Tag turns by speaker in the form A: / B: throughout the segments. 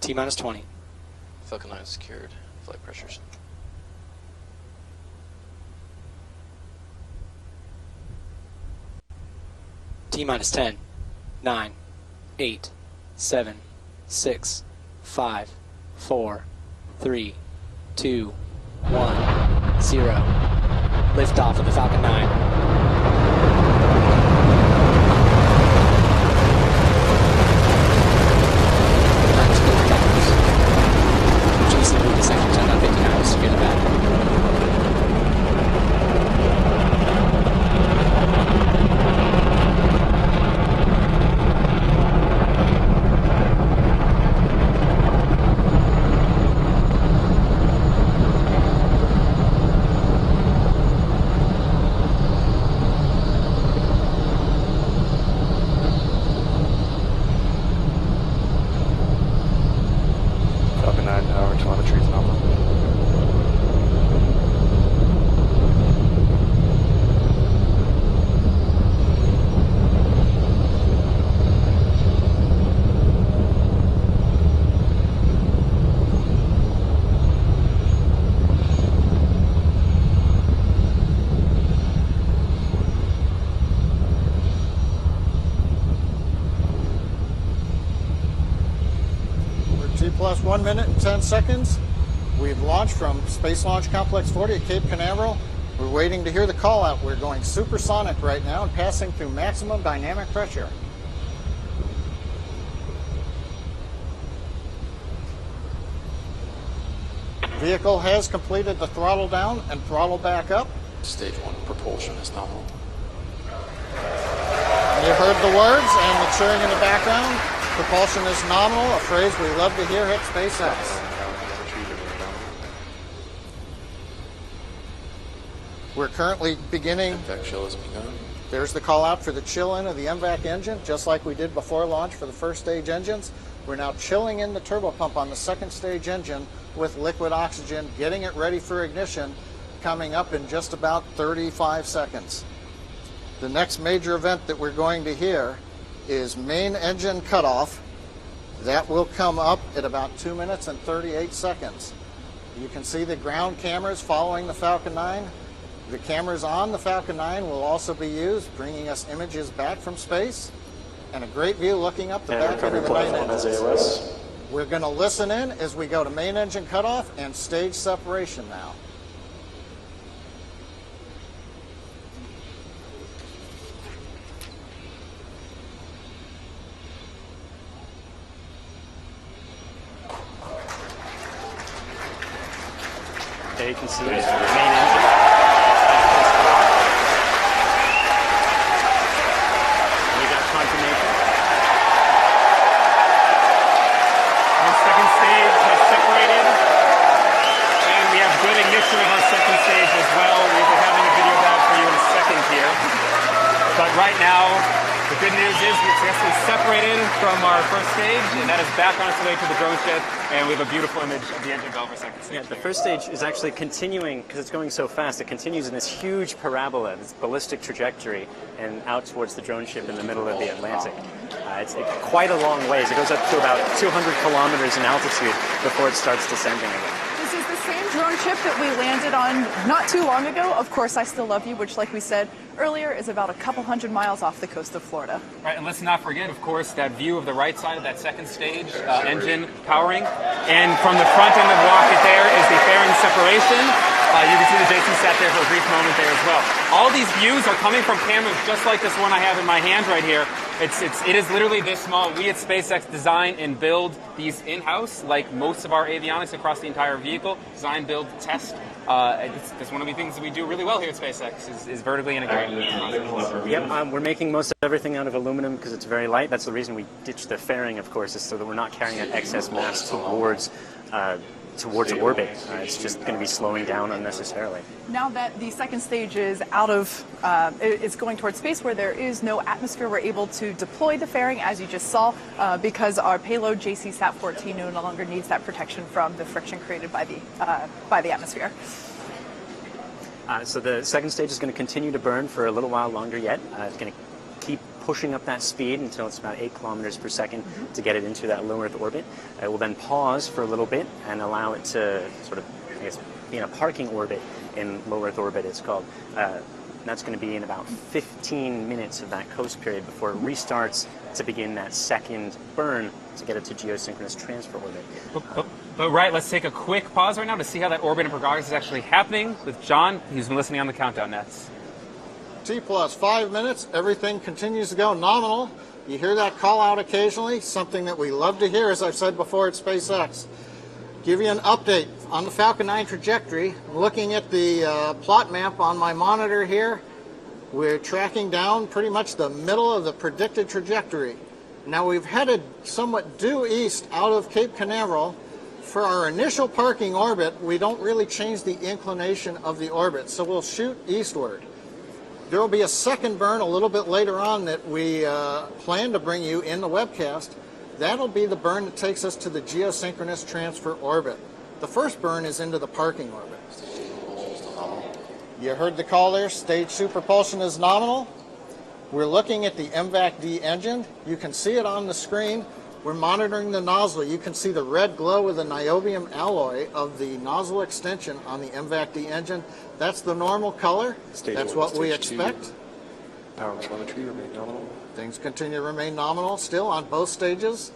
A: T-minus 20.
B: Falcon 9 secured. Flight pressures.
A: T-minus 10, 9, 8, 7, 6, 5, 4, 3, 2, 1, 0. Liftoff of the Falcon 9. JCSAT-14 secure the battery.
C: Falcon 9 power telemetry is nominal.
D: Plus 1 minute and 10 seconds. We've launched from Space Launch Complex 40 at Cape Canaveral. We're waiting to hear the call out. We're going supersonic right now and passing through maximum dynamic pressure. Vehicle has completed the throttle down and throttle back up.
B: Stage 1 propulsion is nominal.
D: You heard the words and the cheering in the background. Propulsion is nominal, a phrase we love to hear at SpaceX. We're currently beginning.
B: MVAC chill has begun.
D: There's the call out for the chill in of the MVAC engine, just like we did before launch for the first stage engines. We're now chilling in the turbopump on the second stage engine with liquid oxygen, getting it ready for ignition, coming up in just about 35 seconds. The next major event that we're going to hear is main engine cutoff. That will come up at about 2 minutes and 38 seconds. You can see the ground cameras following the Falcon 9. The cameras on the Falcon 9 will also be used, bringing us images back from space, and a great view looking up the back end of the main engine. We're going to listen in as we go to main engine cutoff and stage separation now.
C: There you can see the main engine. We got confirmation. The second stage has separated, and we have good ignition of our second stage as well. We'll be having a video of that for you in a second here. But right now, the good news is we've successfully separated from our first stage, and that is back on its way to the drone shed, and we have a beautiful image of the engine bell for second stage.
E: Yeah, the first stage is actually continuing, because it's going so fast, it continues in this huge parabola, this ballistic trajectory, and out towards the drone ship in the middle of the Atlantic. It's quite a long ways. It goes up to about 200 kilometers in altitude before it starts descending again.
F: This is the same drone ship that we landed on not too long ago. Of course, I Still Love You, which, like we said earlier, is about a couple hundred miles off the coast of Florida.
G: Right, and let's not forget, of course, that view of the right side of that second stage, engine powering. And from the front end of the rocket there is the fairing separation. You can see the JCSAT there for a brief moment there as well. All these views are coming from cameras just like this one I have in my hand right here. It is literally this small. We at SpaceX design and build these in-house, like most of our avionics across the entire vehicle. Design, build, test. It's one of the things that we do really well here at SpaceX is vertically integrated.
E: Yep, we're making most of everything out of aluminum because it's very light. That's the reason we ditched the fairing, of course, is so that we're not carrying that excess mass towards orbit. It's just going to be slowing down unnecessarily.
F: Now that the second stage is out of, it's going towards space where there is no atmosphere, we're able to deploy the fairing, as you just saw, because our payload JCSAT-14 no longer needs that protection from the friction created by the atmosphere.
E: So the second stage is going to continue to burn for a little while longer yet. It's going to keep pushing up that speed until it's about 8 kilometers per second to get it into that low Earth orbit. It will then pause for a little bit and allow it to sort of, I guess, be in a parking orbit in low Earth orbit, it's called. That's going to be in about 15 minutes of that coast period before it restarts to begin that second burn to get it to geosynchronous transfer orbit.
G: But right, let's take a quick pause right now to see how that orbit and progress is actually happening with John. He's been listening on the countdown nets.
D: T plus 5 minutes, everything continues to go nominal. You hear that call out occasionally, something that we love to hear, as I've said before at SpaceX. Give you an update on the Falcon 9 trajectory. Looking at the plot map on my monitor here, we're tracking down pretty much the middle of the predicted trajectory. Now we've headed somewhat due east out of Cape Canaveral. For our initial parking orbit, we don't really change the inclination of the orbit, so we'll shoot eastward. There will be a second burn a little bit later on that we plan to bring you in the webcast. That'll be the burn that takes us to the geosynchronous transfer orbit. The first burn is into the parking orbit. You heard the call there, stage 2 propulsion is nominal. We're looking at the MVAC-D engine. You can see it on the screen. We're monitoring the nozzle. You can see the red glow of the niobium alloy of the nozzle extension on the MVAC-D engine. That's the normal color. That's what we expect.
B: Power and telemetry remain nominal.
D: Things continue to remain nominal still on both stages.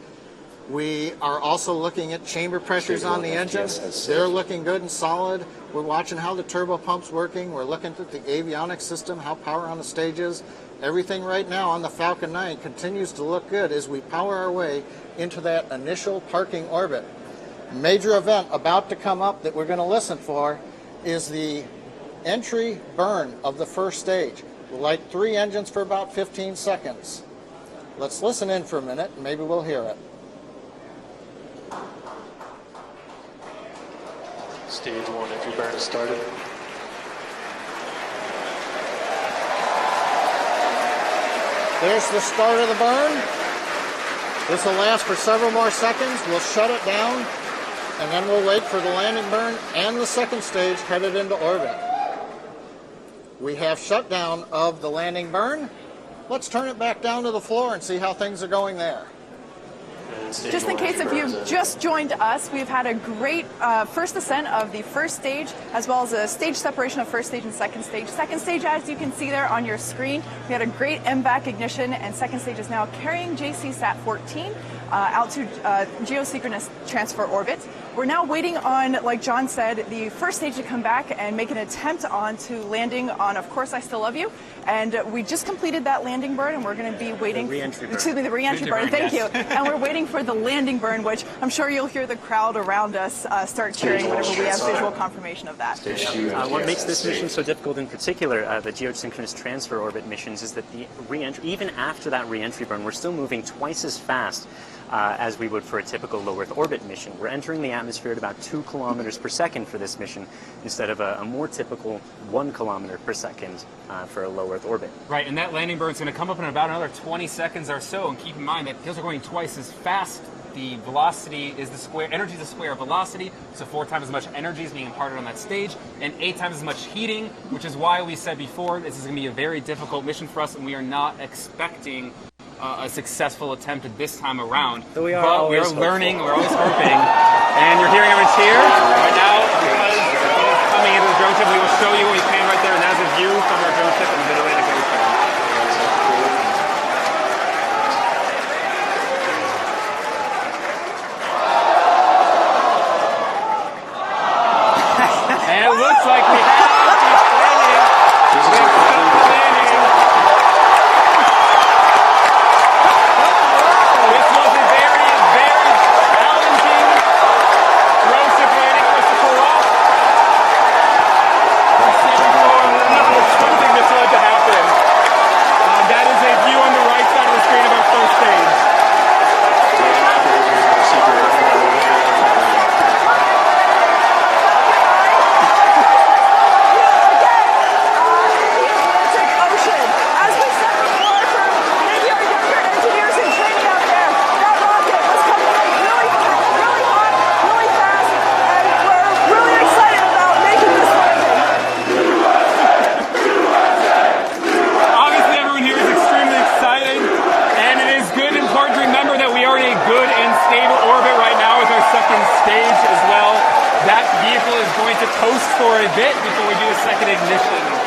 D: We are also looking at chamber pressures on the engine. They're looking good and solid. We're watching how the turbopump's working. We're looking at the avionics system, how power on the stage is. Everything right now on the Falcon 9 continues to look good as we power our way into that initial parking orbit. Major event about to come up that we're going to listen for is the entry burn of the first stage. We'll light 3 engines for about 15 seconds. Let's listen in for a minute and maybe we'll hear it.
B: Stage 1 entry burn has started.
D: There's the start of the burn. This will last for several more seconds. We'll shut it down and then we'll wait for the landing burn and the second stage headed into orbit. We have shutdown of the landing burn. Let's turn it back down to the floor and see how things are going there.
F: Just in case if you've just joined us, we've had a great first ascent of the first stage, as well as a stage separation of first stage and second stage. Second stage, as you can see there on your screen, we had a great MVAC ignition, and second stage is now carrying JCSAT-14 out to geosynchronous transfer orbit. We're now waiting on, like John said, the first stage to come back and make an attempt on to landing on Of Course I Still Love You. And we just completed that landing burn, and we're going to be waiting.
E: The re-entry burn.
F: Excuse me, the re-entry burn. Thank you. And we're waiting for the landing burn, which I'm sure you'll hear the crowd around us start cheering whenever we have visual confirmation of that.
E: What makes this mission so difficult in particular, the geosynchronous transfer orbit missions, is that the re-entry, even after that re-entry burn, we're still moving twice as fast as we would for a typical low Earth orbit mission. We're entering the atmosphere at about 2 kilometers per second for this mission, instead of a more typical 1 kilometer per second for a low Earth orbit.
G: Right, and that landing burn is going to come up in about another 20 seconds or so, and keep in mind that those are going twice as fast. The velocity is the square, energy is the square of velocity, so 4 times as much energy is being imparted on that stage, and 8 times as much heating, which is why we said before this is going to be a very difficult mission for us, and we are not expecting a successful attempt at this time around.
E: But we are
G: learning, we're always hoping. And you're hearing everyone cheer right now because it's coming into the drone ship. We will show you when we pan right there, and that's a view from our drone ship in the Mid-Atlantic Ocean. And it looks like we have toast for a bit before we do a second ignition.